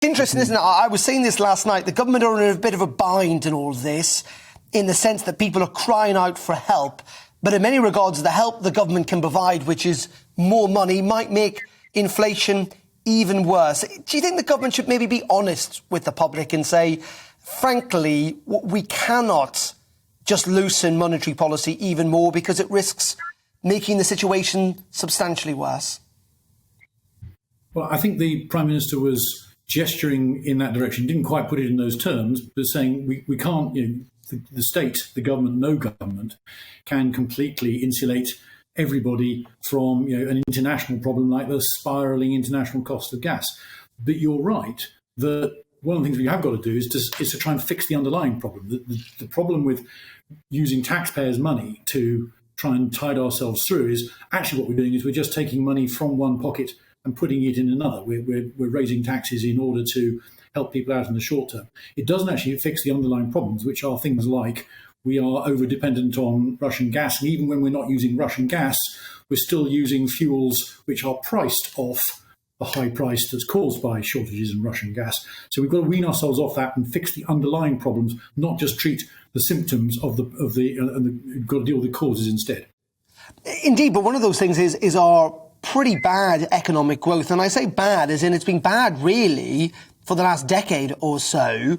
Interesting, isn't it? I was saying this last night. The government are in a bit of a bind in all this, in the sense that people are crying out for help. But in many regards, the help the government can provide, which is more money, might make inflation even worse. Do you think the government should maybe be honest with the public and say, frankly, we cannot just loosen monetary policy even more because it risks making the situation substantially worse? Well, I think the Prime Minister was gesturing in that direction, didn't quite put it in those terms, but saying we can't, the state, the government, no government can completely insulate everybody from an international problem like the spiralling international cost of gas. But you're right that one of the things we have got to do is to try and fix the underlying problem. The problem with using taxpayers' money to try and tide ourselves through is actually what we're doing is we're just taking money from one pocket and putting it in another. We're raising taxes in order to help people out in the short term. It doesn't actually fix the underlying problems, which are things like we are over-dependent on Russian gas. And even when we're not using Russian gas, we're still using fuels which are priced off the high price that's caused by shortages in Russian gas. So we've got to wean ourselves off that and fix the underlying problems, not just treat the symptoms and got to deal with the causes instead. Indeed, but one of those things is our pretty bad economic growth. And I say bad as in it's been bad really for the last decade or so.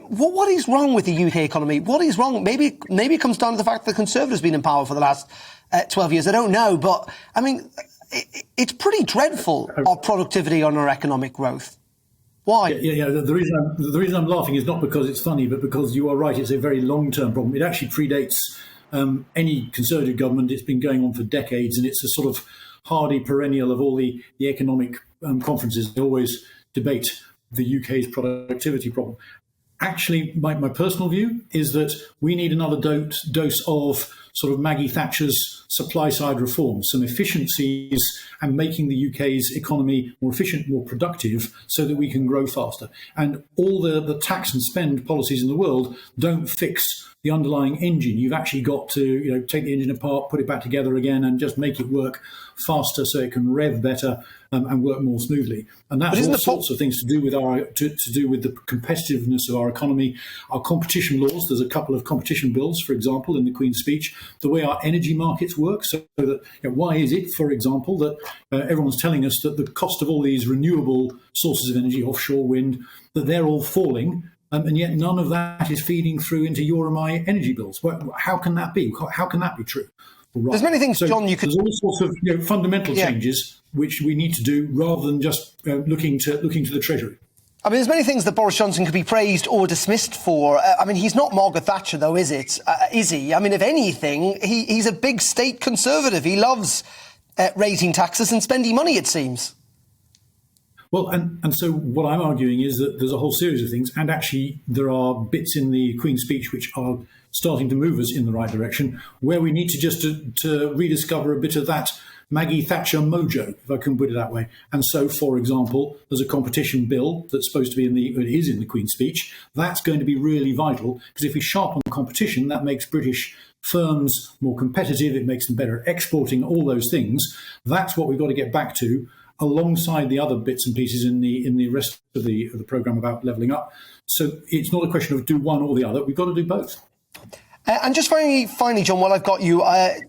What is wrong with the UK economy? What is wrong? Maybe it comes down to the fact that the Conservatives have been in power for the last 12 years. I don't know. But, I mean, it's pretty dreadful, our productivity on our economic growth. Why? Yeah. The reason I'm laughing is not because it's funny, but because you are right. It's a very long-term problem. It actually predates any Conservative government. It's been going on for decades, and it's a sort of hardy perennial of all the economic conferences. They always debate the UK's productivity problem. Actually, my personal view is that we need another dose of sort of Maggie Thatcher's supply-side reforms, some efficiencies and making the UK's economy more efficient, more productive, so that we can grow faster. And all the tax and spend policies in the world don't fix the underlying engine. You've actually got to take the engine apart, put it back together again, and just make it work faster so it can rev better and work more smoothly. And that's all sorts of things to do with the competitiveness of our economy, our competition laws. There's a couple of competition bills, for example, in the Queen's speech. The way our energy markets work, so that why is it, for example, that everyone's telling us that the cost of all these renewable sources of energy, offshore wind, that they're all falling. And yet none of that is feeding through into your and my energy bills. How can that be? How can that be true? Right. There's many things, John, There's all sorts of fundamental changes which we need to do rather than just looking to the Treasury. I mean, there's many things that Boris Johnson could be praised or dismissed for. I mean, he's not Margaret Thatcher, though, is he? I mean, if anything, he's a big state Conservative. He loves raising taxes and spending money, it seems. Well, and so what I'm arguing is that there's a whole series of things, and actually there are bits in the Queen's speech which are starting to move us in the right direction, where we need to rediscover a bit of that Maggie Thatcher mojo, if I can put it that way. And so, for example, there's a competition bill that's supposed to be it is in the Queen's speech. That's going to be really vital, because if we sharpen competition, that makes British firms more competitive, it makes them better at exporting, all those things. That's what we've got to get back to, alongside the other bits and pieces in the rest of the programme about levelling up. So it's not a question of do one or the other. We've got to do both. And just finally, John, while I've got you,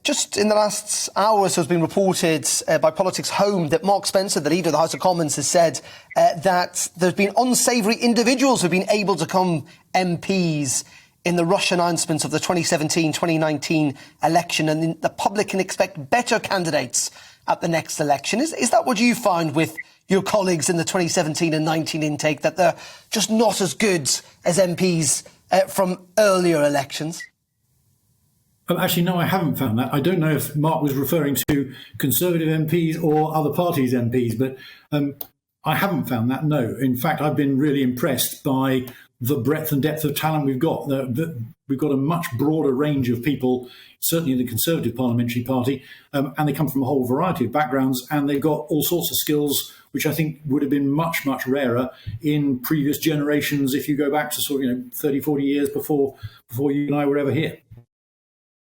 just in the last hour or so has been reported by Politics Home that Mark Spencer, the leader of the House of Commons, has said that there's been unsavoury individuals who've been able to become MPs in the rush announcements of the 2017-2019 election, and the public can expect better candidates at the next election. Is that what you found with your colleagues in the 2017 and 19 intake, that they're just not as good as MPs from earlier elections? Actually, no, I haven't found that. I don't know if Mark was referring to Conservative MPs or other parties' MPs, but I haven't found that, no. In fact, I've been really impressed by the breadth and depth of talent we've got. We've got a much broader range of people, certainly in the Conservative Parliamentary Party, and they come from a whole variety of backgrounds, and they've got all sorts of skills which I think would have been much, much rarer in previous generations if you go back to 30, 40 years before you and I were ever here.